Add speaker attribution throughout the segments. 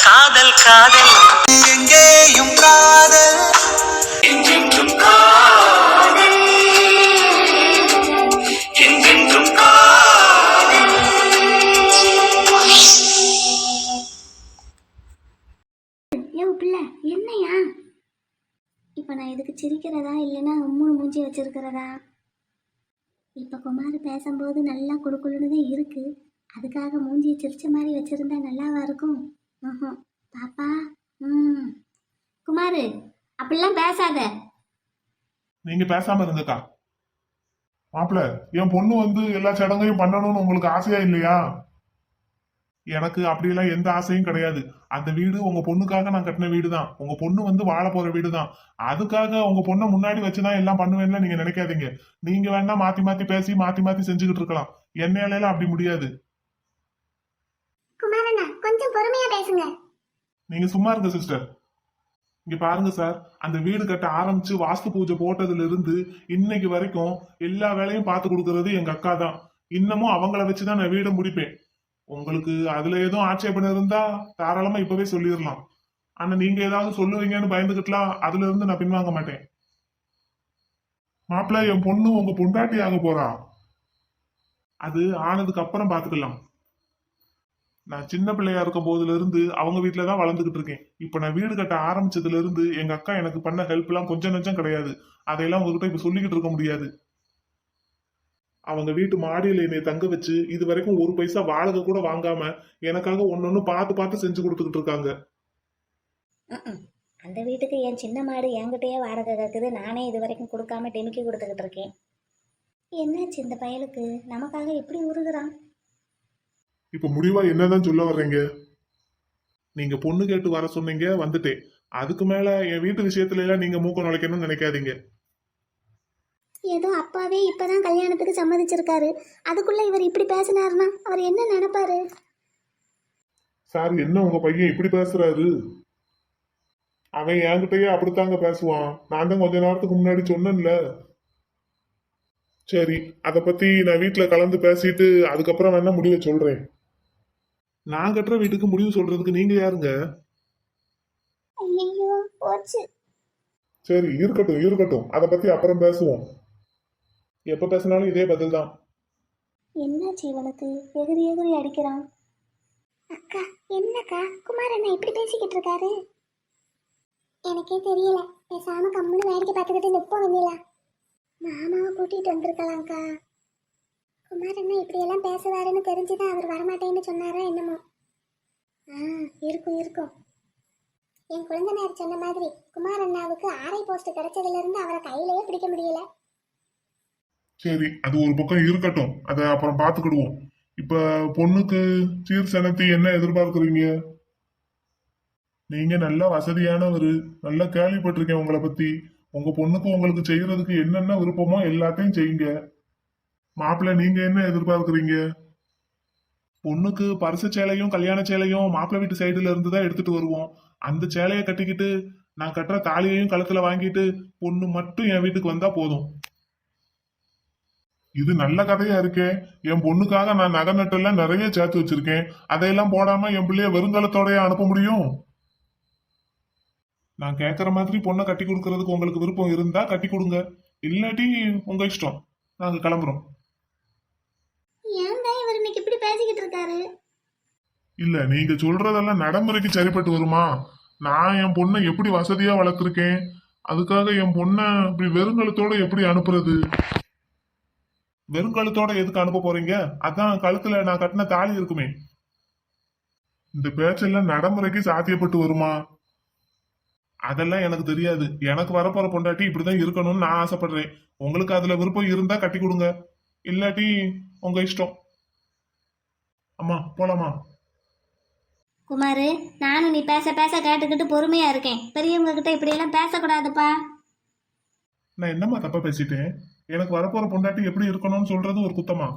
Speaker 1: காதல் காதல் எங்கேயும் காதல் என்றென்றும் காதல் என்றென்றும் காதல்.
Speaker 2: யோ பிள்ளை என்னையா இப்போ நான் இதுக்கு சிரிக்கிறதா இல்லைன்னா உம்முன்னு மூஞ்சி வச்சிருக்கிறதா? இப்போ குமார் பேசும்போது நல்லா குழுக்குழுன்னு தான் இருக்கு. அதுக்காக மூஞ்சியை சிரிச்ச மாதிரி வச்சிருந்தா நல்லாவா இருக்கும்? பாப்பா குமாரு அப்படிலாம் பேசாத.
Speaker 3: நீங்க பேசாம இருங்கக்கா. மாப்பிள்ள, என் பொண்ணு வந்து எல்லா சடங்கையும் பண்ணணும்னு உங்களுக்கு ஆசையா இல்லையா? எனக்கு அப்படியெல்லாம் எந்த ஆசையும் கிடையாது. அந்த வீடு உங்க பொண்ணுக்காக நான் கட்டின வீடு தான். உங்க பொண்ணு வந்து வாழ போற வீடு தான். அதுக்காக உங்க பொண்ணை முன்னாடி வச்சுதான் எல்லாம் பண்ணுவேன்னு நீங்க நினைக்காதீங்க. நீங்க வேணா மாத்தி மாத்தி பேசி மாத்தி மாத்தி செஞ்சுக்கிட்டு இருக்கலாம். என்னையால அப்படி முடியாது.
Speaker 2: குமாரண்ணா கொஞ்சம் பொறுமையா பேசுங்க.
Speaker 3: நீங்க சும்மா இருங்க சிஸ்டர். இங்க பாருங்க சார், அந்த வீடு கட்ட ஆரம்பிச்சு வாஸ்து பூஜை போட்டதுல இருந்து இன்னைக்கு வரைக்கும் எல்லா வேலையும் பார்த்து கொடுக்கறது எங்க அக்கா தான். இன்னமும் அவங்கள வச்சுதான் நான் வீடை முடிப்பேன். உங்களுக்கு அதுல எதுவும் ஆட்சேபனை இருந்தா தாராளமா இப்பவே சொல்லிடலாம். ஆனா நீங்க ஏதாவது சொல்லுவீங்கன்னு பயந்துகிட்டலாம், அதுல இருந்து நான் பின்வாங்க மாட்டேன். மாப்பிள்ள, என் பொண்ணு உங்க பொண்டாட்டி ஆக போறா. அது ஆனதுக்கு அப்புறம் பாத்துக்கலாம். நான் சின்ன பிள்ளையா இருக்கும் போதுல இருந்து அவங்க வீட்டுலதான் வளர்ந்துகிட்டு இருக்கேன். இப்ப நான் வீடு கட்ட ஆரம்பிச்சதுல இருந்து எங்க அக்கா எனக்கு பண்ண ஹெல்ப் எல்லாம் கொஞ்சம் நெஞ்சம் கிடையாது. அதையெல்லாம் உங்ககிட்ட இப்ப சொல்லிக்கிட்டு இருக்க முடியாது. அவங்க வீட்டு மாடியில என்னை தங்க வச்சு இது வரைக்கும் ஒரு பைசா வாடகை கூட வாங்காம எனக்காக ஒன்னொன்னு பார்த்து பார்த்து செஞ்சு கொடுத்துக்கிட்டு இருக்காங்க.
Speaker 2: அந்த வீட்டுக்கு என் சின்ன மாடு என்கிட்டயே வாடகை கேட்குது. நானே இது வரைக்கும் கொடுக்காம டெமிக்கி கொடுத்துக்கிட்டு இருக்கேன். என்னாச்சு இந்த பயலுக்கு? நமக்காக எப்படி உருகுறான்?
Speaker 3: இப்ப முடிவா என்னதான் சொல்ல வர்றீங்க? நீங்க பொண்ணு கேட்டு வர சொன்னீங்க, வந்துட்டேன். அதுக்கு மேல என் வீட்டு விஷயத்துல எல்லாம் நீங்க மூக்க நுழைக்கணும்னு நினைக்காதீங்க.
Speaker 2: ஏதோ அப்பாவே இப்பதான் கல்யாணத்துக்கு சம்மதிச்சிருக்காரு. அதுக்குள்ள இவர் இப்படி பேசினாருன்னா அவர் என்ன நினைப்பாரு?
Speaker 3: சார், என்ன உங்க பையன் இப்படி பேசுறாரு? அவன் என்கிட்டயே அப்படித்தாங்க பேசுவான். நான் தான் கொஞ்ச நேரத்துக்கு முன்னாடி சொன்னேன்ல. சரி, அத பத்தி நான் வீட்டுல கலந்து பேசிட்டு அதுக்கப்புறம் வேணா முடிவை சொல்றேன். நான் கட்டுற வீட்டுக்கு முடிவு சொல்றதுக்கு நீங்க யாருங்க?
Speaker 2: ஐயோ போச்சு.
Speaker 3: சரி, இருக்கட்டும் இருக்கட்டும், அத பத்தி அப்புறம் பேசுவோம். எப்ப பேசினாலும் இதே பதில் தான்.
Speaker 2: என்னாச்சு இவனுக்கு? எதிரி எதிரி அடிக்கிறான். அக்கா என்னக்கா குமார் அண்ணா இப்படி பேசிக்கிட்டு இருக்காரு? எனக்கே தெரியல. பேசாம கம்முன்னு வேடிக்கை பார்த்துக்கிட்டு நிப்போம் வந்தீங்களா? மாமாவை கூட்டிட்டு வந்திருக்கலாம்க்கா. குமார் அண்ணா இப்படி எல்லாம் பேசுவாருன்னு தெரிஞ்சுதான் அவர் வரமாட்டேன்னு சொன்னாரா என்னமோ? இருக்கும் இருக்கும். என் குழந்தைனார் சொன்ன மாதிரி குமார் அண்ணாவுக்கு ஆரை போஸ்ட் கிடைச்சதுல இருந்து அவரை கையிலேயே பிடிக்க முடியல.
Speaker 3: சரி, அது ஒரு பக்கம் இருக்கட்டும், அத அப்புறம் பாத்துக்கிடுவோம். இப்ப பொண்ணுக்கு சீர் சனத்தி என்ன எதிர்பார்க்குறீங்க? நீங்க நல்ல வசதியானவரு, நல்லா கேள்விப்பட்டிருக்கேன் உங்களை பத்தி. உங்க பொண்ணுக்கு உங்களுக்கு செய்யறதுக்கு என்னென்ன விருப்பமோ எல்லாத்தையும் செய்யுங்க. மாப்பிள்ள, நீங்க என்ன எதிர்பார்க்குறீங்க? பொண்ணுக்கு பரிசு சேலையும் கல்யாண சேலையும் மாப்பிள்ளை வீட்டு சைடுல இருந்து தான் எடுத்துட்டு வருவோம். அந்த சேலையை கட்டிக்கிட்டு நான் கட்டுற தாலியையும் கழுத்துல வாங்கிட்டு பொண்ணு மட்டும் என் வீட்டுக்கு வந்தா போதும். இது நல்ல கதையா இருக்கே. என் பொண்ணுக்காக நான் நகை நட்டெல்லாம் நிறைய சேர்த்து வச்சிருக்கேன். அதையெல்லாம் போடாம என் பிள்ளைய வெறுங்காலத்தோடய அனுப்ப முடியும்? நான் கேட்கற மாதிரி பொண்ணை கட்டி கொடுக்கறதுக்கு உங்களுக்கு விருப்பம் இருந்தா கட்டி கொடுங்க, இல்லாட்டி உங்க இஷ்டம். நாங்க கிளம்புறோம்.
Speaker 2: ஏன் இவர் இன்னைக்கு இப்படி பேசிக்கிட்டு இருக்காரு?
Speaker 3: இல்ல, நீங்க சொல்றதெல்லாம் நடைமுறைக்கு சரிப்பட்டு வருமா? நான் என் பொண்ணை எப்படி வசதியா வளர்த்துருக்கேன், அதுக்காக என் பொண்ணை இப்படி வெறுங்கழுத்தோட எப்படி அனுப்புறது? வெறுங்கழுத்தோட எதுக்கு அனுப்ப போறீங்க? அதான் கழுத்துல நான் கட்டின தாலி இருக்குமே. இந்த பேச்செல்லாம் நடைமுறைக்கு சாத்தியப்பட்டு வருமா? அதெல்லாம் எனக்கு தெரியாது. எனக்கு வரப்போற பொண்டாட்டி இப்படிதான் இருக்கணும்னு நான் ஆசைப்படுறேன். உங்களுக்கு அதுல விருப்பம் இருந்தா கட்டி கொடுங்க, இல்லாட்டி உங்க இஷ்டம். அம்மா போலாமா?
Speaker 2: குமாரு, நானும் நீ பேச பேச கேட்டுக்கிட்டு பொறுமையா இருக்கேன். பெரியவங்க கிட்ட இப்படி எல்லாம் பேசக்கூடாதுப்பா.
Speaker 3: நான் என்னம்மா தப்பா பேசிட்டேன்? எனக்கு வரப்போற பொண்டாட்டி எப்படி இருக்கணும்னு சொல்றது ஒரு குத்தமா?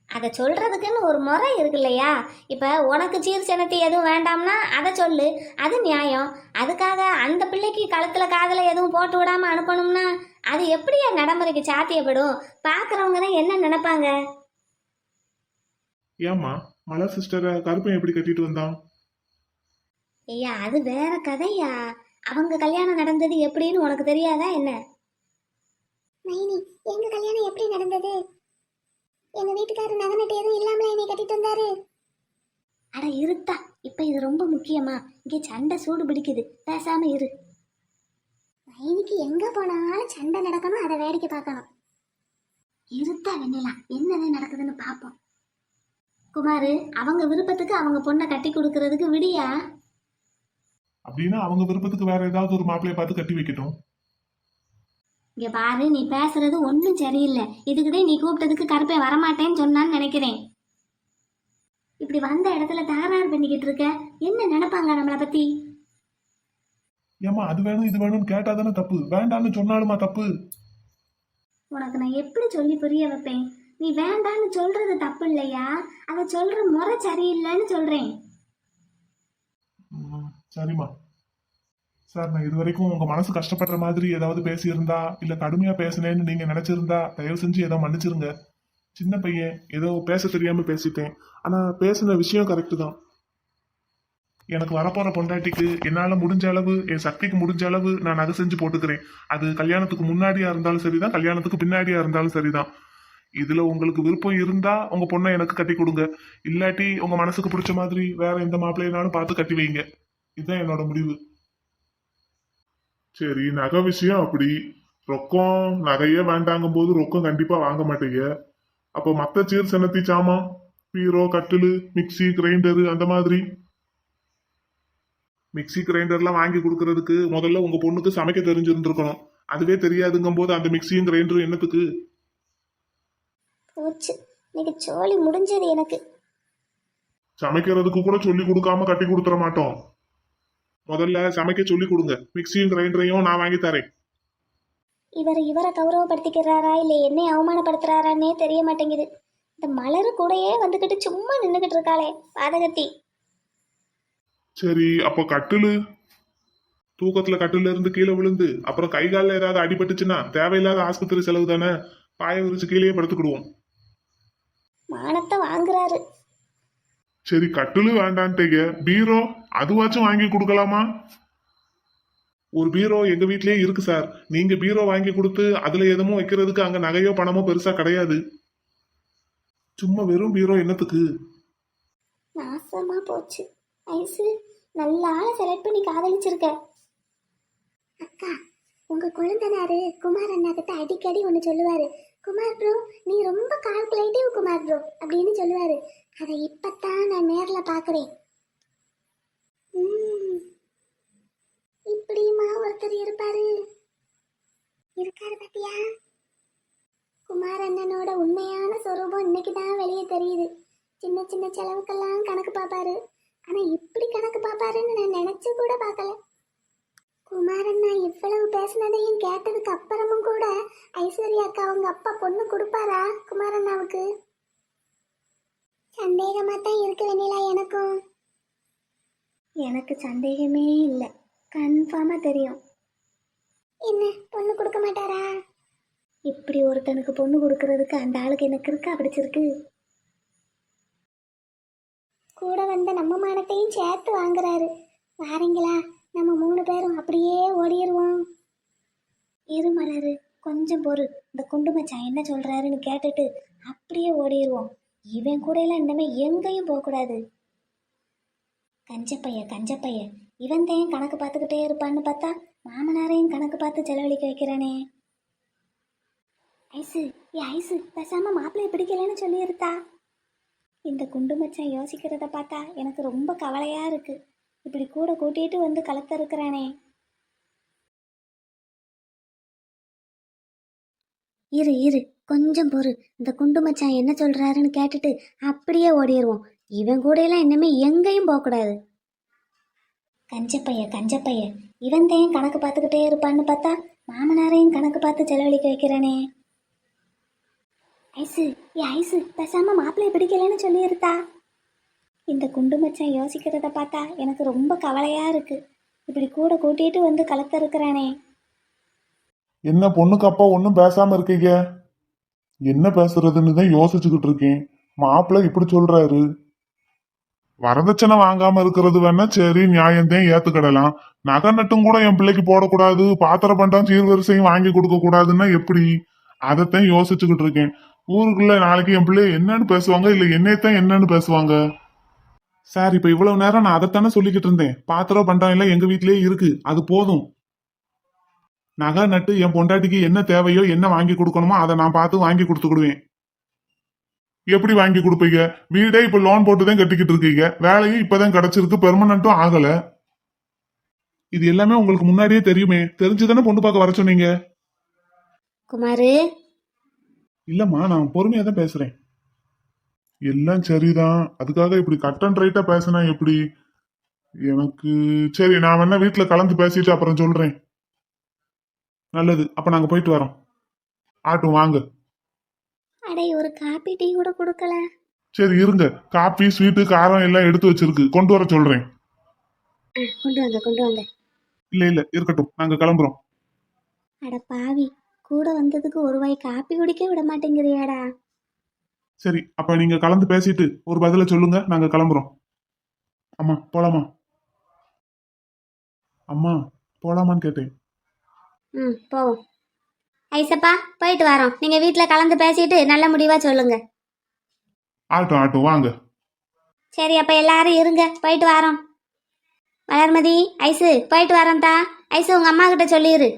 Speaker 2: அதை சொல்றதுக்குன்னு ஒரு முறை இருக்கு இல்லையா? இப்போ உனக்கு சீர் சினத்தி எதுவும் வேண்டாம்னா அதை சொல்லு, அது நியாயம். அதுக்காக அந்த பிள்ளைக்கு கழுத்துல காதல எதுவும் போட்டு விடாம அனுப்பணும்னா அது எப்படியா நடைமுறைக்கு சாத்தியப்படும்? பார்க்குறவங்க தான் என்ன நினைப்பாங்க?
Speaker 3: ஏம்மா, மலர் சிஸ்டரை கருப்பன் எப்படி கட்டிட்டு வந்தான்?
Speaker 2: ஐயா அது வேற கதையா. அவங்க கல்யாணம் நடந்தது எப்படின்னு உனக்கு தெரியாதா என்ன? மைனி, எங்க கல்யாணம் எப்படி நடந்தது? எங்க வீட்டுக்காரர் நகை நட்டு எதுவும் இல்லாமல என்னை கட்டிட்டு வந்தாரு. அட இருத்தா, இப்ப இது ரொம்ப முக்கியமா? இங்கே சண்டை சூடு பிடிக்குது, பேசாம இரு. மைனிக்கு எங்க போனாலும் சண்டை நடக்கணும், அதை வேடிக்கை பார்க்கணும். இருத்தா வெண்ணிலா, என்னதான் நடக்குதுன்னு பாப்போம். குமாரு, அவங்க விருப்பத்துக்கு அவங்க பொண்ணை கட்டி கொடுக்கறதுக்கு விடியா?
Speaker 3: அப்படின்னா அவங்க விருப்பத்துக்கு வேற ஏதாவது ஒரு மாப்பிள்ளைய பார்த்து கட்டி வைக்கட்டும்.
Speaker 2: இங்க பாரு, நீ பேசுறது ஒன்றும் சரியில்லை. இதுக்குதான் நீ கூப்பிட்டதுக்கு கருப்பை வரமாட்டேன்னு சொன்னான்னு நினைக்கிறேன். இப்படி வந்த இடத்துல தகராறு பண்ணிக்கிட்டு இருக்க. என்ன நினைப்பாங்க நம்மளை பத்தி?
Speaker 3: ஏமா அது வேணும் இது வேணும்னு கேட்டாதானே தப்பு, வேண்டான்னு சொன்னாலுமா தப்பு?
Speaker 2: உனக்கு நான் எப்படி சொல்லி புரிய வைப்பேன்? நீ வேண்டான்னு சொல்றது தப்பு இல்லையா, அதை சொல்ற முறை சரியில்லைன்னு சொல்றேன்.
Speaker 3: சரிம்மா. சார், நான் இது வரைக்கும் உங்க மனசு கஷ்டப்படுற மாதிரி ஏதாவது பேசியிருந்தா இல்ல கடுமையா பேசினேன்னு நீங்க நினைச்சிருந்தா தயவு செஞ்சு ஏதோ மன்னிச்சிருங்க. சின்ன பையன், ஏதோ பேச தெரியாம பேசிட்டேன். ஆனா பேசின விஷயம் கரெக்டு தான். எனக்கு வரப்போற பொண்டாட்டிக்கு என்னால முடிஞ்ச அளவு, என் சக்திக்கு முடிஞ்ச அளவு நான் நகை செஞ்சு போட்டுக்கிறேன். அது கல்யாணத்துக்கு முன்னாடியா இருந்தாலும் சரிதான், கல்யாணத்துக்கு பின்னாடியா இருந்தாலும் சரிதான். இதுல உங்களுக்கு விருப்பம் இருந்தா உங்க பொண்ணை எனக்கு கட்டி கொடுங்க, இல்லாட்டி உங்க மனசுக்கு பிடிச்ச மாதிரி வேற எந்த மாப்பிள்ளையினாலும் பார்த்து கட்டி வைங்க. இதுதான் என்னோட முடிவு. சரி, நகை விஷயம் அப்படி. ரொக்கம் நகையே வேண்டாங்கும் போது ரொக்கம் கண்டிப்பா வாங்க மாட்டீங்க. அப்போ மத்த சீர் சனத்தி சாமான், பீரோ, கட்டிலு, மிக்சி, கிரைண்டரு அந்த மாதிரி. மிக்சி கிரைண்டர்லாம் வாங்கி கொடுக்கறதுக்கு முதல்ல உங்க பொண்ணுக்கு சமைக்க தெரிஞ்சிருந்துருக்கணும். அதுவே தெரியாதுங்கும் போது அந்த மிக்சியும் கிரைண்டரும் என்னத்துக்கு?
Speaker 2: போச்சு, இன்னைக்கு சோழி முடிஞ்சது எனக்கு.
Speaker 3: சமைக்கிறதுக்கு கூட சொல்லி கொடுக்காம கட்டி கொடுத்துட மாட்டோம். முதல்ல சமைக்க சொல்லி கொடுங்க, மிக்சியும் கிரைண்டரையும் நான் வாங்கி தரேன்.
Speaker 2: இவரை கௌரவப்படுத்திக்கிறாரா இல்லை என்னை அவமானப்படுத்துறாரான்னே தெரிய மாட்டேங்குது. இந்த மலரு கூடயே வந்துக்கிட்டு சும்மா நின்றுக்கிட்டு இருக்காளே பாதகத்தி.
Speaker 3: சரி, அப்போ கட்டிலு, தூக்கத்துல கட்டில இருந்து கீழே விழுந்து அப்புறம் கை காலில் ஏதாவது அடிபட்டுச்சுன்னா தேவையில்லாத ஆஸ்பத்திரி செலவு தானே. பாய விரிச்சு கீழே படுத்துக்கிடுவோம்.
Speaker 2: மானத்தை வாங்குறாரு.
Speaker 3: சரி, கட்டிலு வேண்டான்ட்டீங்க, பீரோ அதுவாச்சும் வாங்கி கொடுக்கலாமா? ஒரு பீரோ எங்க வீட்லயே இருக்கு சார். நீங்க பீரோ வாங்கி கொடுத்து அதுல எதுவும் வைக்கிறதுக்கு அங்க நகையோ பணமோ பெருசா கிடையாது. சும்மா வெறும் பீரோ என்னத்துக்கு?
Speaker 2: நாசமா போச்சு. ஐசு, நல்ல ஆளை செலக்ட் பண்ணி காதலிச்சிருக்க. அக்கா, உங்க குழந்தனாரு குமார் அண்ணா கிட்ட அடிக்கடி ஒன்று சொல்லுவாரு. குமார் ப்ரோ, நீ ரொம்ப கால்குலேட்டிவ் குமார் ப்ரோ அப்படின்னு சொல்லுவாரு. அதை இப்பத்தான் நான் நேர்ல பாக்குறேன். இப்படியுமா ஒருத்தர் இருப்பாரு? இருக்காரு பாத்தியா? குமார் அண்ணனோட உண்மையான சொரூபம் இன்னைக்கு தான் வெளியே தெரியுது. சின்ன சின்ன செலவுக்கெல்லாம் கணக்கு பார்ப்பாரு. ஆனா இப்படி கணக்கு பார்ப்பாருன்னு நான் நினைச்சு கூட பார்க்கல. குமார் அண்ணா இவ்வளவு பேசினதையும் கேட்டதுக்கு அப்புறமும் கூட ஐஸ்வர்யா அக்கா அவங்க அப்பா பொண்ணு கொடுப்பாரா குமார் அண்ணாவுக்கு? சந்தேகமா தான் இருக்கு வெண்ணிலா. எனக்கு சந்தேகமே இல்லை, கன்ஃபார்மா தெரியும். என்ன, பொண்ணு கொடுக்க மாட்டாரா? இப்படி ஒருத்தனுக்கு பொண்ணு கொடுக்கறதுக்கு அந்த ஆளுக்கு எனக்கு இருக்கா பிடிச்சிருக்கு. கூட வந்த நம்ம மானத்தையும் சேர்த்து வாங்குறாரு. வாரீங்களா, நம்ம 3 பேரும் அப்படியே ஓடிடுவோம். இரு மலரு, கொஞ்சம் பொறு. இந்த குண்டு மச்சான் என்ன சொல்றாருன்னு கேட்டுட்டு அப்படியே ஓடிடுவோம். இவன் கூட எல்லாம் இனிமே எங்கேயும் போகக்கூடாது. கஞ்சப்பைய இவன் தான் கணக்கு பார்த்துக்கிட்டே இருப்பான்னு பார்த்தா மாமனாரையும் கணக்கு பார்த்து செலவழிக்க வைக்கிறானே. ஐசு பேசாம மாப்பிள்ளைய பிடிக்கலன்னு சொல்லியிருத்தா. இந்த குண்டு மச்சான் யோசிக்கிறத பார்த்தா எனக்கு ரொம்ப கவலையா இருக்கு. இப்படி கூட கூட்டிட்டு வந்து கலத்த இருக்கிறானே. இரு கொஞ்சம் பொறு. இந்த குண்டு மச்சான் என்ன சொல்றாருன்னு கேட்டுட்டு அப்படியே ஓடிடுவோம். இவன் கூட எல்லாம் இனிமே எங்கேயும் போகக்கூடாது. கஞ்சப்பைய இவன் தான் கணக்கு பார்த்துக்கிட்டே இருப்பான்னு பார்த்தா மாமனாரையும் கணக்கு பார்த்து செலவழிக்க வைக்கிறானே. ஐசு பேசாம மாப்பிள்ளைய பிடிக்கலன்னு சொல்லியிருத்தா. இந்த குண்டு மச்சான் யோசிக்கிறத பார்த்தா எனக்கு ரொம்ப கவலையா இருக்கு. இப்படி கூட கூட்டிட்டு வந்து கலத்த இருக்கிறானே.
Speaker 3: என்ன பொண்ணுக்கு அப்பா ஒன்னும் பேசாம இருக்கீங்க? என்ன பேசுறதுன்னு தான் யோசிச்சுக்கிட்டு இருக்கேன். மாப்பிள்ளை இப்படி சொல்றாரு. வரதட்சணை வாங்காம இருக்கிறது வேணா சரி, நியாயத்தையும் ஏத்துக்கிடலாம். நகை நட்டும் கூட என் பிள்ளைக்கு போடக்கூடாது, பாத்திர பண்டம் சீர்வரிசையும் வாங்கி கொடுக்க கூடாதுன்னா எப்படி? அதைத்தான் யோசிச்சுக்கிட்டு இருக்கேன். ஊருக்குள்ள நாளைக்கு என் பிள்ளை என்னன்னு பேசுவாங்க, இல்ல என்னையத்தான் என்னன்னு பேசுவாங்க. சார், இப்ப இவ்வளவு நேரம் நான் அதைத்தானே சொல்லிக்கிட்டு இருந்தேன். பாத்திரம் பண்டம் எல்லாம் எங்க வீட்லயே இருக்கு, அது போதும். நகை நட்டு என் பொண்டாட்டிக்கு என்ன தேவையோ, என்ன வாங்கி கொடுக்கணுமோ அதை நான் பார்த்து வாங்கி கொடுத்துக்கிடுவேன். எப்படி வாங்கி கொடுப்பீங்க? வீடே இப்ப லோன் போட்டுதான் கட்டிக்கிட்டு இருக்கீங்க, வேலையும் இப்பதான் கிடைச்சிருக்கு, பெர்மனன்ட்டும் ஆகல. இது எல்லாமே உங்களுக்கு முன்னாடியே தெரியுமே, தெரிஞ்சுதானே பொண்ணு பார்க்க வர சொன்னீங்க.
Speaker 2: குமாரு,
Speaker 3: இல்லம்மா, நான் பொறுமையா தான் பேசுறேன். எல்லாம் சரிதான், அதுக்காக இப்படி கட் அண்ட் ரைட்டா பேசினா எப்படி? எனக்கு சரி, நான் வேணா வீட்டுல கலந்து பேசிட்டு அப்புறம் சொல்றேன். நல்லது, அப்ப நாங்க போயிட்டு வரோம். ஆட்டும் வாங்க.
Speaker 2: அடே ஒரு காப்பி டீ கூட கொடுக்கல.
Speaker 3: சரி இருங்க, காபி ஸ்வீட்டு காரம் எல்லாம் எடுத்து வச்சிருக்கு, கொண்டு வர சொல்றேன்.
Speaker 2: கொண்டு வாங்க கொண்டு வாங்க.
Speaker 3: இல்ல இல்ல இருக்கட்டும், நாங்க கிளம்புறோம்.
Speaker 2: அட பாவி, கூட வந்ததுக்கு ஒரு வாய் காப்பி குடிக்க விட மாட்டேங்கிறியாடா.
Speaker 3: சரி, அப்ப நீங்க கலந்து பேசிட்டு ஒரு பதில சொல்லுங்க, நாங்க கிளம்புறோம். அம்மா போலாமா? அம்மா போலாமான்னு கேட்டேன்.
Speaker 2: போவோம். ஐசப்பா, போயிட்டு வரோம். நீங்க வீட்ல கலந்து பேசிட்டு நல்ல முடிவா சொல்லுங்க.
Speaker 3: ஆட்டும் ஆட்டும் வாங்க.
Speaker 2: சரி, அப்ப எல்லாரும் இருங்க, போயிட்டு வரோம். வளர்மதி, ஐசு போயிட்டு வரோம் தா. ஐசு உங்க அம்மா கிட்ட சொல்லிடு.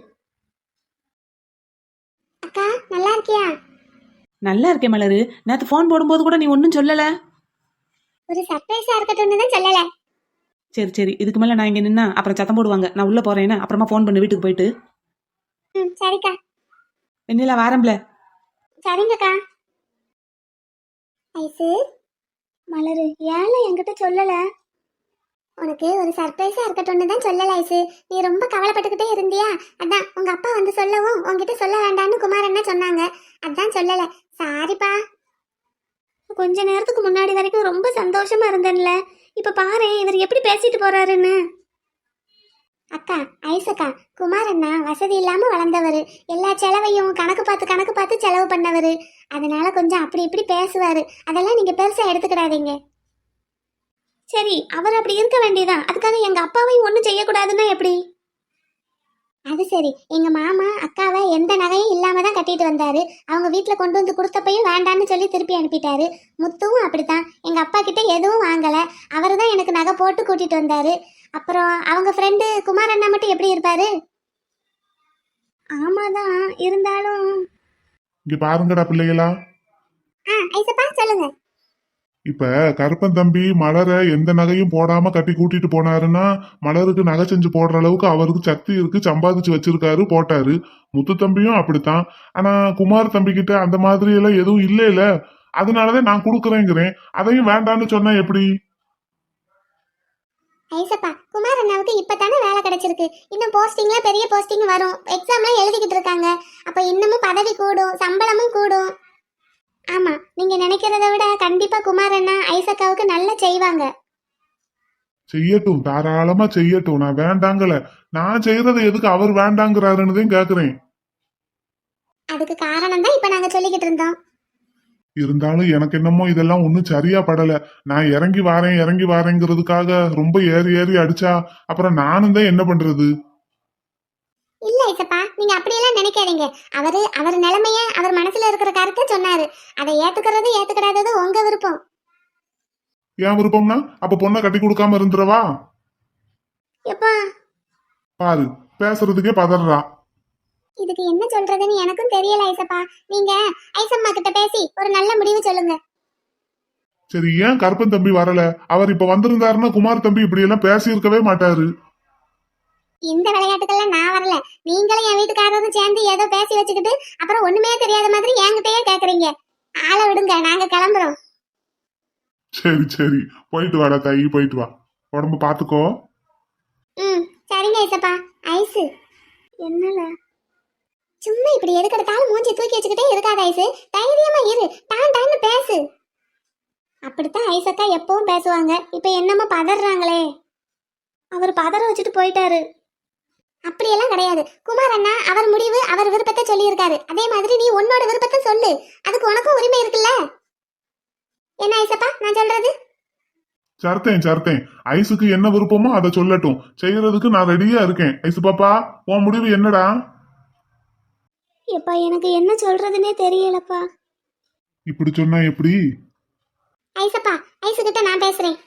Speaker 2: அக்கா நல்லா இருக்கியா?
Speaker 4: நல்லா இருக்கேன் மலரு. நேத்து போன் போடும்போது கூட நீ ஒன்னும் சொல்லல.
Speaker 2: ஒரு சர்ப்ரைஸா இருக்கட்டும்னு தான் சொல்லல.
Speaker 4: சரி சரி, இதுக்கு மேல நான் இங்க நின்னா அப்புறம் சத்தம் போடுவாங்க. நான் உள்ள போறேன்னு அப்புறமா போன் பண்ணு வீட்டுக்கு போயிட்டு.
Speaker 2: சரிக்கா.
Speaker 4: வெண்ணிலா வாரம்ல.
Speaker 2: சரிங்கக்கா. ஐசு, மலரு ஏல என்கிட்ட சொல்லல? உனக்கு ஒரு சர்ப்ரைஸா இருக்கட்டும்னு தான் சொல்லல ஐசு. நீ ரொம்ப கவலைப்பட்டுக்கிட்டே இருந்தியா, அதான் உங்க அப்பா வந்து சொல்லவும் உன்கிட்ட சொல்ல வேண்டாம்னு குமார் என்ன சொன்னாங்க, அதான் சொல்லல. சாரிப்பா. கொஞ்ச நேரத்துக்கு முன்னாடி வரைக்கும் ரொம்ப சந்தோஷமா இருந்தேன்ல, இப்ப பாரு இவர் எப்படி பேசிட்டு போறாருன்னு. அக்கா, ஐசக்கா, குமார் அண்ணா வசதி இல்லாம வளர்ந்தவர், எல்லா செலவையும் கணக்கு பார்த்து செலவு பண்ணவர். அதனால கொஞ்சம் அப்படி இப்படி பேசுவாரு, அதெல்லாம் நீங்க பெருசா எடுத்துக்கிடாதீங்க. சரி, அவர் அப்படி இருக்க வேண்டியதான், அதுக்காக எங்க அப்பாவையும் ஒன்றும் செய்யக்கூடாதுன்னா எப்படி? அது சரி, எங்க மாமா அக்காவை எந்த நகையும் இல்லாம தான் கட்டிட்டு வந்தாரு. அவங்க வீட்டுல கொண்டு வந்து கொடுத்தப்பையும் வேண்டான்னு சொல்லி திருப்பி அனுப்பிட்டாரு. முத்துவும் அப்படித்தான், எங்க அப்பா கிட்ட எதுவும் வாங்கல, அவரு தான் எனக்கு நகை போட்டு கூட்டிட்டு வந்தாரு. அப்புறம் அவங்க ஃப்ரெண்டு குமார் அண்ணா மட்டும் எப்படி இருப்பாரு? ஆமாதான், இருந்தாலும்
Speaker 3: இங்க பாருங்கடா பிள்ளைகளா,
Speaker 2: ஐசப்பா சொல்லுங்க.
Speaker 3: இப்ப கருப்பன் தம்பி மலரை எந்த நகையும் போடாம கட்டி கூட்டிட்டு போனாருன்னா, மலருக்கு நகை செஞ்சு போடுற அளவுக்கு அவருக்கு சக்தி இருக்கு, சம்பாதிச்சு வச்சிருக்காரு, போட்டாரு. முத்து தம்பியும் அப்படித்தான். ஆனா குமார் தம்பி கிட்ட அந்த மாதிரி எல்லாம் எதுவும் இல்லைல, அதனாலதான் நான் கொடுக்குறேங்கிறேன். அதையும் வேண்டான்னு சொன்னா எப்படி?
Speaker 2: ஐசப்பா, குமார் அண்ணாவுக்கு இப்பதானே வேலை கிடைச்சிருக்கு, இன்னும் போஸ்டிங்ல பெரிய போஸ்டிங் வரும், எக்ஸாம்லாம் எழுதிக்கிட்டு இருக்காங்க. அப்ப இன்னமும் பதவி கூடும், சம்பளமும் கூடும். ஆமா, நீங்க நினைக்கிறத விட கண்டிப்பா குமார் அண்ணா ஐசக்காவுக்கு நல்லா செய்வாங்க.
Speaker 3: செய்யட்டும், தாராளமா செய்யட்டும், நான் வேண்டாங்கல. நான் செய்யறதை எதுக்கு அவர் வேண்டாங்கிறாருன்னு தான் கேக்குறேன்.
Speaker 2: அதுக்கு காரணம் தான் இப்ப நாங்க சொல்லிக்கிட்டு இருந்தோம்.
Speaker 3: இருந்தாலும் எனக்கு என்னமோ இதெல்லாம் ஒன்னும் சரியா படல. நான் இறங்கி வாரேங்கிறதுக்காக ரொம்ப ஏறி ஏறி அடிச்சா அப்புறம் நானும் தான் என்ன பண்றது?
Speaker 2: இல்ல ஐசப்பா, நீங்க அப்படியெல்லாம் நினைக்காதீங்க. அவர் நிலைமைய, அவர் மனசுல இருக்கிற கருத்தை சொன்னாரு, அதை ஏத்துக்கிறது ஏத்துக்கிடாதது உங்க விருப்பம்.
Speaker 3: ஏன் விருப்பம்னா அப்ப பொண்ணை கட்டி கொடுக்காம இருந்துருவா?
Speaker 2: எப்பா,
Speaker 3: பாரு, பேசுறதுக்கே பதறா.
Speaker 2: இதுக்கு என்ன சொல்றதுன்னு எனக்கும் தெரியல ஐசப்பா. நீங்க ஐசம்மா கிட்ட பேசி ஒரு நல்ல முடிவு சொல்லுங்க.
Speaker 3: சரி, ஏன் கருப்பன் தம்பி வரல? அவர் இப்ப வந்திருந்தாருன்னா குமார் தம்பி இப்படி எல்லாம் பேசி இருக்கவே மாட்டாரு.
Speaker 2: இந்த விளையாட்டுக்கெல்லாம் நான் வரல. நீங்களும் என் வீட்டுக்காரரும் சேர்ந்து ஏதோ பேசி வச்சுக்கிட்டு அப்புறம் ஒண்ணுமே தெரியாத மாதிரி என்கிட்டயே கேக்குறீங்க. ஆளை விடுங்க, நாங்க கிளம்புறோம்.
Speaker 3: சரி சரி, போயிட்டு வாடா தாயி, போயிட்டு வா, உடம்பு பாத்துக்கோ.
Speaker 2: சரிங்க ஐசப்பா. ஐசு, என்னல சும்மா இப்படி எதுக்கெடுத்தாலும் மூஞ்சி தூக்கி வச்சுக்கிட்டே இருக்காத ஐசு, தைரியமா இரு, டான்னு பேசு. அப்படித்தான் ஐசக்கா எப்பவும் பேசுவாங்க, இப்ப என்னமோ பதறாங்களே. அவர் பதற வச்சுட்டு போயிட்டாரு. அப்படியெல்லாம் கிடையாது குமார் அண்ணா, அவர் முடிவு, அவர் விருப்பத்தை சொல்லியிருக்காரு. அதே மாதிரி நீ உன்னோட விருப்பத்தை சொல்லு, அதுக்கு உனக்கும் உரிமை இருக்குல்ல. என்ன ஐசப்பா நான் சொல்றது?
Speaker 3: சர்த்தேன் ஐஸுக்கு என்ன விருப்பமோ அதை சொல்லட்டும், செய்யறதுக்கு நான் ரெடியா இருக்கேன். ஐசு பாப்பா, உன் முடிவு என்னடா?
Speaker 2: எப்பா எனக்கு என்ன சொல்றதுன்னே தெரியலப்பா.
Speaker 3: இப்படி சொன்னா எப்படி?
Speaker 2: ஐசப்பா, ஐசுகிட்ட நான் பேசுறேன்.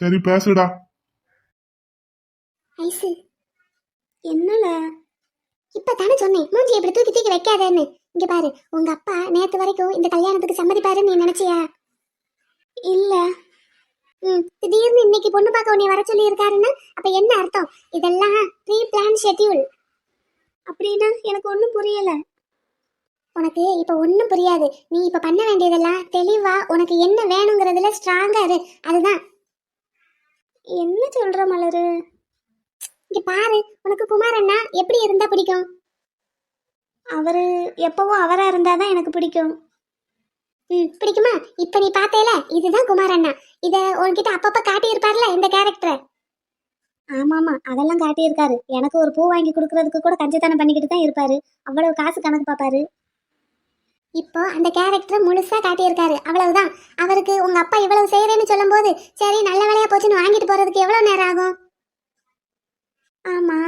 Speaker 3: சரி பேசுடா.
Speaker 2: ஐசு, என்னல? இப்பதானே சொன்னேன் மூஞ்சி இப்படி தூக்கி தூக்கி வைக்காதேன்னு. இங்க பாரு, உங்க அப்பா நேத்து வரைக்கும் இந்த கல்யாணத்துக்கு சம்மதிப்பாருன்னு நீ நினைச்சியா? இல்ல. திடீர்னு இன்னைக்கு பொண்ணு பார்க்க உன்னை வர சொல்லி இருக்காருன்னா அப்ப என்ன அர்த்தம்? இதெல்லாம் ப்ரீ பிளான் ஷெட்யூல். அப்படின்னா எனக்கு ஒன்றும் புரியல. உனக்கு இப்ப ஒன்றும் புரியாது. நீ இப்ப பண்ண வேண்டியதெல்லாம் தெளிவா உனக்கு என்ன வேணுங்கிறதுல ஸ்ட்ராங்கா இரு. அதுதான். என்ன சொல்ற மலரு? இங்க பாரு, உனக்கு குமார் அண்ணா எப்படி இருந்தா பிடிக்கும்? அவரு எப்பவும் அவரா இருந்தாதான் எனக்கு பிடிக்கும். பிடிக்குமா? இப்ப நீ பார்த்தேல, இதுதான் குமார் அண்ணா. இத உன்கிட்ட அப்பப்ப காட்டியிருப்பார்ல இந்த கேரக்டரை. ஆமாமா, அதெல்லாம் காட்டியிருக்காரு. எனக்கு ஒரு பூ வாங்கி கொடுக்கறதுக்கு கூட கஞ்சத்தனம் பண்ணிக்கிட்டு தான் இருப்பாரு. அவ்வளவு காசு கணக்கு பார்ப்பாரு. இப்போ அந்த கேரக்டர் முழுசா காட்டியிருக்காரு, அவ்வளவுதான். அவருக்கு உங்க அப்பா இவ்வளவு செய்யறேன்னு சொல்லும் போது சரி நல்ல வேலையா போச்சுன்னு வாங்கிட்டு போறதுக்கு எவ்வளவு நேரம் ஆகும்? ஆமா,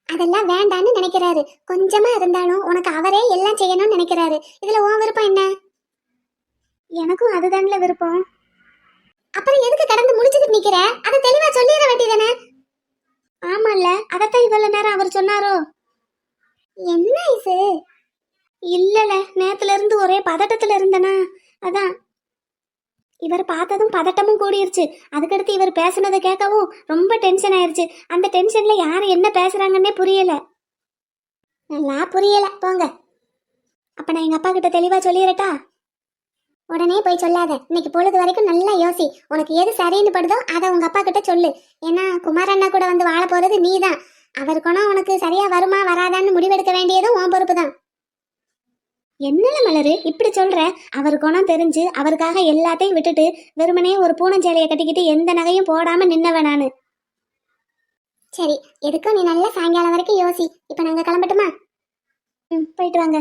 Speaker 2: அதெல்லாம் வேண்டான்னு நினைக்கிறாரு. கொஞ்சமா இருந்தாலும் உனக்கு அவரே எல்லாம் செய்யணும்னு நினைக்கிறாரு. இதுல உன் விருப்பம் என்ன? எனக்கும் அதுதான்ல விருப்பம். அப்புறம் எதுக்கு கடந்து முடிச்சுட்டு நிக்கிற? அதை தெளிவா சொல்லிட வேண்டியதானே? ஆமால்ல, அதத்தான் இவ்வளவு நேரம் அவர் சொன்னாரோ. என்ன ஐசு? இல்லல, நேத்துல இருந்து ஒரே பதட்டத்துல இருந்தனா, அதான். இவர் பார்த்ததும் பதட்டமும் கூடிருச்சு. அதுக்கடுத்து இவர் பேசுனதை கேட்கவும் ரொம்ப டென்ஷன் ஆயிருச்சு. அந்த டென்ஷன்ல யாரு என்ன பேசுறாங்கன்னே புரியல. நல்லா புரியல போங்க. அப்ப நான் எங்க அப்பா கிட்ட தெளிவா சொல்லிடட்டா? உடனே போய் சொல்லாத. இன்னைக்கு பொழுது வரைக்கும் நல்லா யோசி. உனக்கு எது சரின்னு படுதோ அதை உங்க அப்பா கிட்ட சொல்லு. ஏன்னா குமார் அண்ணா கூட வந்து வாழ போறது நீ தான். அவர் குணம் உனக்கு சரியா வருமா வராதான்னு முடிவெடுக்க வேண்டியதும் உன் பொறுப்பு தான். என்னல மலரு இப்படி சொல்ற? அவர் குணம் தெரிஞ்சு அவருக்காக எல்லாத்தையும் விட்டுட்டு வெறுமனே ஒரு பூனஞ்சேலையை கட்டிக்கிட்டு எந்த நகையும் போடாம நின்னவ நானு. சரி, எதுக்கும் நீ நல்லா சாயங்காலம் வரைக்கும் யோசி. இப்ப நாங்க கிளம்பட்டுமா? போயிட்டு வாங்க.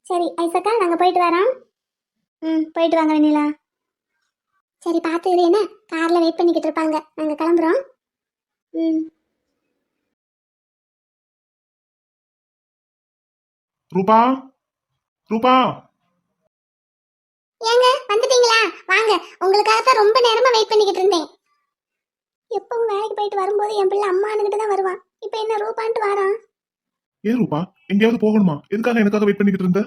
Speaker 2: சரி ஐசக்கா, நாங்க போயிட்டு வரோம். போயிட்டு வாங்க வெண்ணிலா. சரி பார்த்து இரு, என்ன கார்ல வெயிட் பண்ணிக்கிட்டு இருப்பாங்க. நாங்க கிளம்புறோம்.
Speaker 3: ரூபா, ரூபா,
Speaker 2: ஏங்க வந்துட்டீங்களா? வாங்க, உங்களுக்காக தான் ரொம்ப நேரமா வெயிட் பண்ணிக்கிட்டு இருந்தேன். எப்பவும் வேலைக்கு போயிட்டு வரும்போது என் பிள்ளை அம்மானுக்கிட்ட தான் வருவான். இப்போ என்ன ரூபான்ட்டு வரான்?
Speaker 3: ஏன் ரூபா, எங்கேயாவது போகணுமா? எதுக்காக எனக்காக வெயிட் பண்ணிக்கிட்டு இருந்த?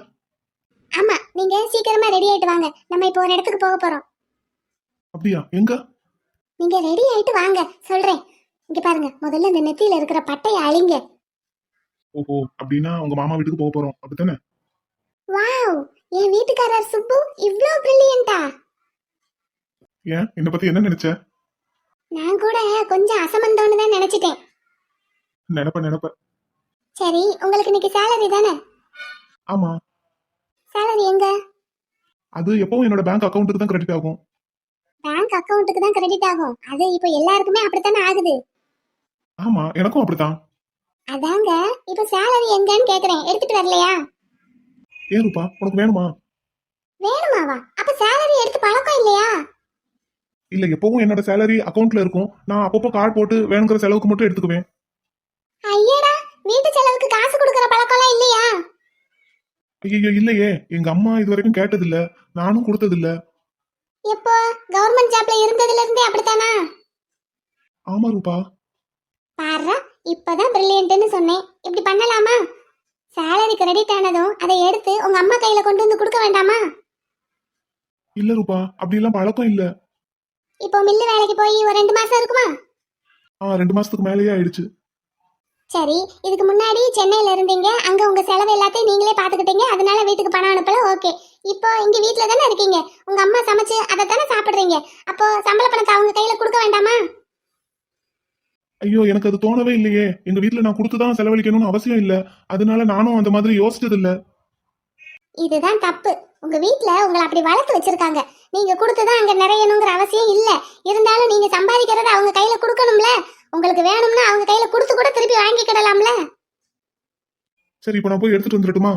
Speaker 2: ஆமா, நீங்க சீக்கிரமா ரெடி ஆயிட்டு வாங்க. நம்ம இப்போ ஒரு இடத்துக்கு போக போறோம்.
Speaker 3: அப்படியா? எங்க?
Speaker 2: நீங்க ரெடி ஆயிட்டு வாங்க, சொல்றேன். இங்க பாருங்க, முதல்ல இந்த நெத்தியில இருக்கிற பட்டையை அழிங்க.
Speaker 3: ஓஹோ, அப்படின்னா உங்க மாமா வீட்டுக்கு போக போறோம், அப்படித்தானே?
Speaker 2: வாவ், என் வீட்டுக்காரர் சுப்பு இவ்ளோ பிரில்லியண்டா?
Speaker 3: ஏன், என்னை பத்தி என்ன நினைச்ச?
Speaker 2: நான் கூட கொஞ்சம் அசமந்தோன்னு தான் நினைச்சிட்டேன்.
Speaker 3: நினைப்ப.
Speaker 2: சரி, உங்களுக்கு இன்னைக்கு சேலரி தானே?
Speaker 3: ஆமா.
Speaker 2: சேலரி எங்க?
Speaker 3: அது எப்பவும் என்னோட பேங்க் அக்கவுண்ட்டுக்கு தான் கிரெடிட் ஆகும்.
Speaker 2: பேங்க் அக்கவுண்ட்டுக்கு தான் கிரெடிட் ஆகும். அது இப்போ எல்லாருக்குமே அப்படித்தானே ஆகுது.
Speaker 3: ஆமா, எனக்கும் அப்படித்தான்.
Speaker 2: அதாங்க, இப்போ சேலரி எங்கன்னு கேக்குறேன். எடுத்துட்டு வரலையா?
Speaker 3: ஏன் ரூபா, உனக்கு வேணுமா?
Speaker 2: வேணுமாவா? அப்ப சேலரி எடுத்து பழக்கம் இல்லையா?
Speaker 3: இல்ல, எப்பவும் என்னோட சேலரி அக்கவுண்ட்ல இருக்கும். நான் அப்பப்போ கார்டு போட்டு வேணுங்கிற செலவுக்கு மட்டும் எடுத்துக்குவேன்.
Speaker 2: ஐயடா, வீட்டு செலவுக்கு காசு கொடுக்கற பழக்கம்லாம் இல்லையா?
Speaker 3: ஐயோ இல்லையே, எங்க அம்மா இது வரைக்கும் கேட்டதில்ல, நானும் கொடுத்ததில்ல.
Speaker 2: எப்போ கவர்மெண்ட் ஜாப்ல இருந்ததுல இருந்தே அப்படித்தானா?
Speaker 3: ஆமா ரூபா.
Speaker 2: பாரு, இப்பதான் பிரில்லியன்ட்னு சொன்னேன். இப்படி பண்ணலாமா? சேலரி கிரெடிட் ஆனதும் அதை எடுத்து உங்க அம்மா கையில கொண்டு வந்து கொடுக்க வேண்டாமா?
Speaker 3: இல்ல ரூபா, அப்படி எல்லாம் பழக்கம் இல்ல.
Speaker 2: இப்போ மில்லு வேலைக்கு போய் ஒரு 2 மாசம் இருக்குமா?
Speaker 3: 2 மாசத்துக்கு மேலேயே ஆயிடுச்சு.
Speaker 2: சரி, இதுக்கு முன்னாடி சென்னையில இருந்தீங்க. அங்க உங்க செலவு எல்லாத்தையும் நீங்களே பாத்துக்கிட்டீங்க. அதனால வீட்டுக்கு பணம் அனுப்பல. ஓகே, இப்போ இங்க வீட்டுல தானே இருக்கீங்க. உங்க அம்மா சமைச்சு அதை தானே சாப்பிடுறீங்க. அப்போ சம்பள பணத்தை அவங்க கையில கொடுக்க வேண்டாமா?
Speaker 3: ஐயோ, எனக்கு அது தோணவே இல்லையே. எங்க வீட்டுல நான் கொடுத்துதான் செலவழிக்கணும்னு அவசியம் இல்ல. அதனால நானும் அந்த மாதிரி யோசிச்சது இல்ல.
Speaker 2: இதுதான் தப்பு. உங்க வீட்ல உங்களை அப்படி வளர்த்து வச்சிருக்காங்க. நீங்க கொடுத்துதான் அங்க நிறையணுங்கிற அவசியம் இல்ல. இருந்தாலும் நீங்க சம்பாதிக்கிறத அவங்க கையில கொடுக்கணும்ல. உங்களுக்கு வேணும்னா அவங்க கையில கொடுத்து கூட திருப்பி வாங்கிக்கிடலாம்ல.
Speaker 3: சரி, இப்போ நான் போய் எடுத்துட்டு வந்துடட்டுமா?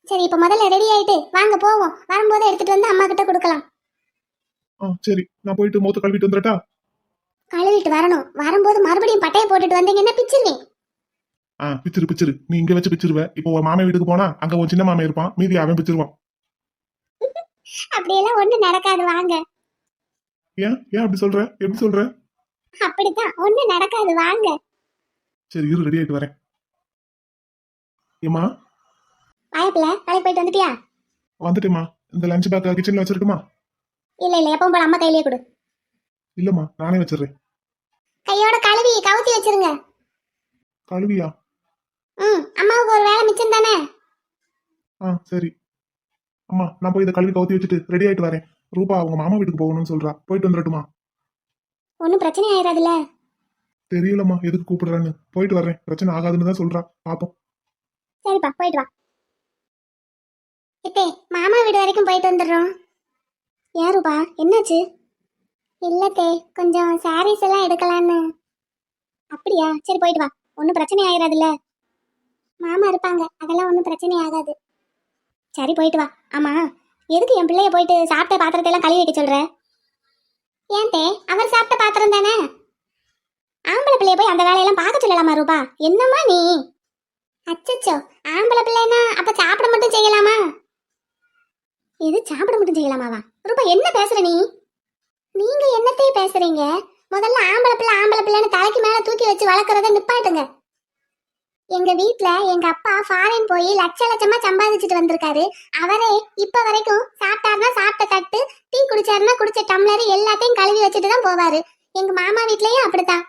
Speaker 2: சரி, இப்ப முதல்ல ரெடி ஆயிட்டு வாங்க போவோம். வரும்போது எடுத்துட்டு வந்து அம்மா கிட்ட கொடுக்கலாம்.
Speaker 3: சரி, நான் போயிட்டு மூத்த கழுவிட்டு வந்துடட்டா?
Speaker 2: கழுவிட்டு வரணும். வரும்போது மறுபடியும் பட்டையை போட்டுட்டு வந்தீங்கன்னா பிச்சிருவேன்.
Speaker 3: பிச்சிரு பிச்சிரு, நீ இங்க வச்சு பிச்சிருவ. இப்போ உன் மாமன் வீட்டுக்கு போனா அங்க உன் சின்ன மாமன் இருப்பான், மீதி அவன் பிச்சிருவான்.
Speaker 2: அப்படியெல்லாம் ஒண்ணு நடக்காது, வாங்க.
Speaker 3: ஏன் ஏன் அப்படி சொல்ற? எப்படி சொல்ற?
Speaker 2: அப்படித்தான், ஒண்ணு நடக்காது, வாங்க.
Speaker 3: சரி இரு, ரெடி ஆயிட்டு வரேன். ஏமா
Speaker 2: வாயப்பிள்ள, வேலைக்கு போயிட்டு வந்துட்டியா?
Speaker 3: வந்துட்டேம்மா. இந்த லஞ்ச் பேக் கிச்சன்ல வச்சிருக்குமா?
Speaker 2: இல்ல இல்ல, எப்பவும் போல அம்மா கையிலேயே கொடு.
Speaker 3: இல்லம்மா, நானே வச்சிடுறேன்.
Speaker 2: கையோட கழுவி கவுத்தி வச்சிருங்க.
Speaker 3: கழுவியா?
Speaker 2: அம்மாவுக்கு ஒரு வேலை மிச்சம் தானே.
Speaker 3: சரி. அம்மா, நான் போய் இதை கழுவி கவுத்தி வச்சுட்டு ரெடி ஆயிட்டு வரேன். ரூபா அவங்க மாமா வீட்டுக்கு போகணும்னு சொல்றா, போயிட்டு வந்துடட்டுமா?
Speaker 2: ஒன்னும் பிரச்சனை ஆயிடாதுல்ல?
Speaker 3: தெரியலம்மா எதுக்கு கூப்பிடுறான்னு. போயிட்டு வர்றேன், பிரச்சனை ஆகாதுன்னு தான் சொல்றா, பாப்போம்.
Speaker 2: சரிப்பா, போயிட்டு வா. இத்தே, மாமா வீடு வரைக்கும் போயிட்டு வந்துடுறோம். யாருப்பா, என்னாச்சு? இல்லத்தே, கொஞ்சம் சாரீஸ் எல்லாம் எடுக்கலான்னு. அப்படியா, சரி போயிட்டு வா. ஒன்றும் பிரச்சனை ஆயிடாதுல்ல? மாமா இருப்பாங்க, அதெல்லாம் ஒன்றும் பிரச்சனை ஆகாது. சரி போயிட்டு வா. ஆமா, எதுக்கு என் பிள்ளைய போயிட்டு சாப்பிட்ட பாத்திரத்தை எல்லாம் கழுவி வைக்க சொல்ற? ஏன் தே, அவர் சாப்பிட்ட பாத்திரம் தானே. ஆம்பளை பிள்ளைய போய் அந்த வேலையெல்லாம் பார்க்க சொல்லலாமா ரூபா? என்னம்மா நீ? அச்சச்சோ, ஆம்பளை பிள்ளைனா அப்ப சாப்பிட மட்டும் செய்யலாமா? இது சாப்பிட மட்டும் செய்யலாமாவா? ரூபா என்ன பேசுற நீ? நீங்க என்னத்தையே பேசுறீங்க? முதல்ல ஆம்பளை பிள்ளைன்னு தலைக்கு மேல தூக்கி வச்சு வளர்க்கறத நிப்பாட்டுங்க. எங்க வீட்ல எங்க அப்பா ஃபாரின் போய் லட்சமா சம்பாதிச்சுட்டு வந்திருக்காரு. அவரே இப்ப வரைக்கும் சாப்பிட்டாருன்னா சாப்பிட்ட தட்டு, டீ குடிச்சாருன்னா குடிச்ச டம்ளர் எல்லாத்தையும் கழுவி வச்சுட்டு தான் போவாரு. எங்க மாமா வீட்லயும் அப்படித்தான்.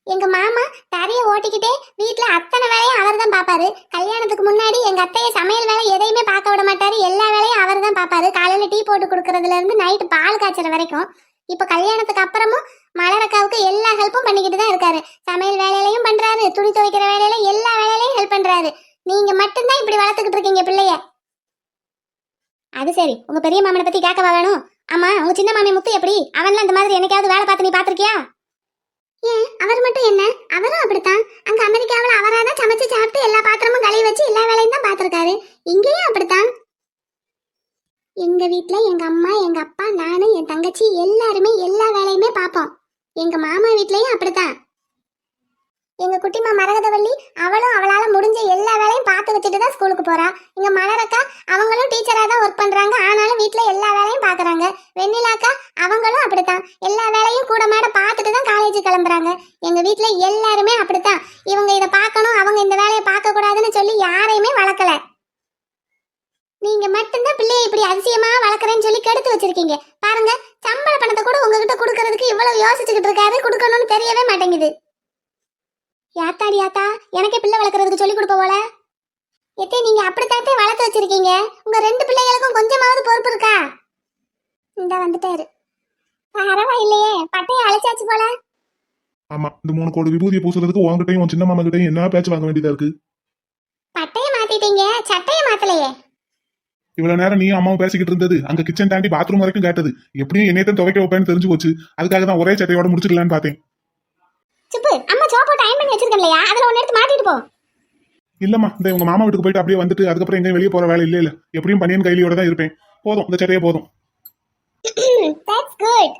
Speaker 2: எங்க மாமா தரைய ஓட்டிக்கிட்டே வீட்ல அத்தனை வேலையும் அவர் தான் பாப்பாரு. கல்யாணத்துக்கு முன்னாடி எங்க அத்தைய சமையல் வேலை எதையுமே பார்க்க விட மாட்டாரு. எல்லா வேலையும் அவர் தான் பாப்பாரு. காலையில டீ போட்டு கொடுக்கறதுல இருந்து நைட்டு பால் காய்ச்சற வரைக்கும். இப்ப கல்யாணத்துக்கு அப்புறமும் மலரக்காவுக்கு எல்லா ஹெல்ப்பும் பண்ணிக்கிட்டு தான் இருக்காரு. சமையல் வேலையிலையும் பண்றாரு, துணி துவைக்கிற வேலையில எல்லா வேலையிலையும் ஹெல்ப் பண்றாரு. நீங்க மட்டும்தான் இப்படி வளர்த்துக்கிட்டு இருக்கீங்க பிள்ளைய. அது சரி, உங்க பெரிய மாமனை பத்தி கேட்கவா வேணும்? ஆமா, உங்க சின்ன மாமி முத்து எப்படி? அவன்லாம் இந்த மாதிரி என்னைக்காவது வேலை பார்த்து நீ பாத்திருக்கியா? ஏன் அவர் மட்டும் என்ன, அவரும் அப்படித்தான். அங்க அமெரிக்காவில் அவராதான் சமைச்சு சாப்பிட்டு எல்லா பாத்திரமும் கழுவி வச்சு எல்லா வேலையும் தான் பார்த்திருக்காரு. இங்கேயும் அப்படித்தான். எங்க வீட்ல எங்க அம்மா, எங்க அப்பா, நானு, என் தங்கச்சி எல்லாருமே எல்லா வேலையுமே பார்ப்போம். எங்க மாமா வீட்லயும் அப்படித்தான். எங்க குட்டிமா மரகதவள்ளி அவளும் அவளால முடிஞ்ச எல்லா வேலையும் பார்த்து வச்சுட்டு தான் ஸ்கூலுக்கு போறா. எங்க மலரக்கா அவங்களும் டீச்சரா தான் ஒர்க் பண்றாங்க, ஆனாலும் வீட்ல எல்லா வேலையும் பாக்குறாங்க. வெண்ணிலாக்கா அவங்களும் அப்படித்தான், எல்லா வேலையும் கூட மாட பார்த்துட்டு தான் காலேஜ் கிளம்புறாங்க. எங்க வீட்ல எல்லாருமே அப்படித்தான். இவங்க இதை பார்க்கணும், அவங்க இந்த வேலையை பார்க்க கூடாதுன்னு சொல்லி யாரையுமே வளர்க்கல. நீங்க மட்டும்தான் பிள்ளைய இப்படி அதிசயமா வளர்க்குறேன்னு சொல்லி கெடுத்து வச்சிருக்கீங்க. பாருங்க, சம்பள பணத்தை கூட உங்ககிட்ட கொடுக்கறதுக்கு இவ்வளவு யோசிச்சுக்கிட்டு இருக்காரு, கொடுக்கணும்னு தெரியவே மாட்டேங்குது. யாத்தாடி யாத்தா, எனக்கே பிள்ளை வளர்க்கறதுக்கு சொல்லி கொடுப்ப போல. எத்தே, நீங்க அப்படித்தாத்தே வளர்த்து வச்சிருக்கீங்க. உங்க 2 பிள்ளைகளுக்கும் கொஞ்சமாவது பொறுப்பு இருக்கா? இந்த வந்துட்டாரு. பரவாயில்லையே, பட்டையை அழைச்சாச்சு போல.
Speaker 3: ஆமா, இந்த 3 கோடி விபூதியை பூசுறதுக்கு உன்கிட்டயும் உன் சின்ன மாமா கிட்டையும் என்ன பேச்சு வாங்க வேண்டியதா இருக்கு?
Speaker 2: பட்டையை மாத்திட்டீங்க, சட்டையை மாத்தலையே.
Speaker 3: இவ்வளவு நேரம் நீ அம்மாவும் பேசிக்கிட்டு இருந்தது அங்க கிச்சன் தாண்டி பாத்ரூம் வரைக்கும் கேட்டது. எப்படியும் என்னையத்தான் துவைக்க வைப்பேன்னு தெரிஞ்சு போச்சு. அதுக்காக தான் ஒரே சட்டையோட முடிச்சுக்கலான்னு பார்த்தேன்.
Speaker 2: சுப்பு, அம்மா சோப்பு டைம் பண்ணி வச்சிருக்கேன் இல்லையா, அதுல ஒன்னு எடுத்து மாட்டிட்டு போ.
Speaker 3: இல்லம்மா, இந்த உங்க மாமா வீட்டுக்கு போயிட்டு அப்படியே வந்துட்டு அதுக்கப்புறம் எங்கேயும் வெளியே போற வேலை இல்ல. எப்படியும் பனியன் கைலியோட தான் இருப்பேன். போதும், இந்த சட்டையே போதும்.
Speaker 2: That's good.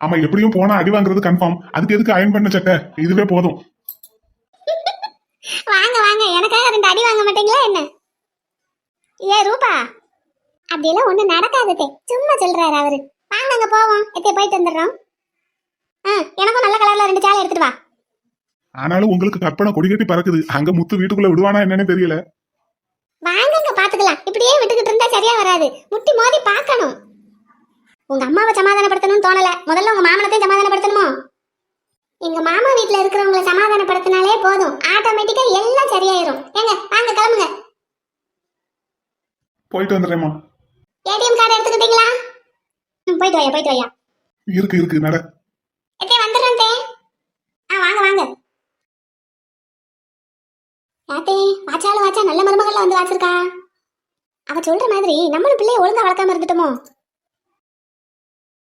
Speaker 3: ஆமா, எப்படியும் போனா அடி வாங்குறது கன்ஃபார்ம். அதுக்கு எதுக்கு அயன் பண்ண சட்டை? இதுவே போதும்.
Speaker 2: வாங்க வாங்க, எனக்காக 2 அடி வாங்க மாட்டீங்களா என்ன? ஏ ரூபா, அப்படியெல்லாம் ஒண்ணு நடக்காதே, சும்மா சொல்றாரு அவரு. வாங்க அங்க போவோம், எத்தே போயிட்டு வந்துடுறோம். எனக்கும் நல்ல கலர்ல 2 சேலை எடுத்துட்டு வா.
Speaker 3: ஆனாலும் உங்களுக்கு கற்பனை கொடிகட்டி பறக்குது. அங்க முத்து வீட்டுக்குள்ள விடுவானா என்னன்னு தெரியல.
Speaker 2: வாங்க அங்க பாத்துக்கலாம். இப்படியே விட்டுக்கிட்டு இருந்தா சரியா வராது, முட்டி மோதி பார்க்கணும். உங்க அம்மாவை சமாதானப்படுத்தணும்னு தோணல, முதல்ல உங்க மாமனத்தையும் சமாதானப்படுத்தணுமோ? எங்க மாமா வீட்டுல இருக்கிறவங்களை சமாதானப்படுத்தினாலே போதும், ஆட்டோமேட்டிக்கா எல்லாம் சரியாயிரும். ஏங்க வாங்க கிளம்புங்க.
Speaker 3: போயிட்டு வந்துடுறேம்மா.
Speaker 2: ATM card எடுத்துக்கிட்டீங்களா? போயிட்டு வாயா, போயிட்டு வாயா.
Speaker 3: இருக்கு நட.
Speaker 2: எத்தே வந்துடுறேன் தே. வாங்க வாங்க. யாத்தே, வாச்சாலும் வாச்சா நல்ல மருமகள்ல வந்து வாச்சிருக்கா. அவ சொல்ற மாதிரி நம்மளும் பிள்ளைய ஒழுங்கா வளர்க்காம இருந்துட்டோமோ?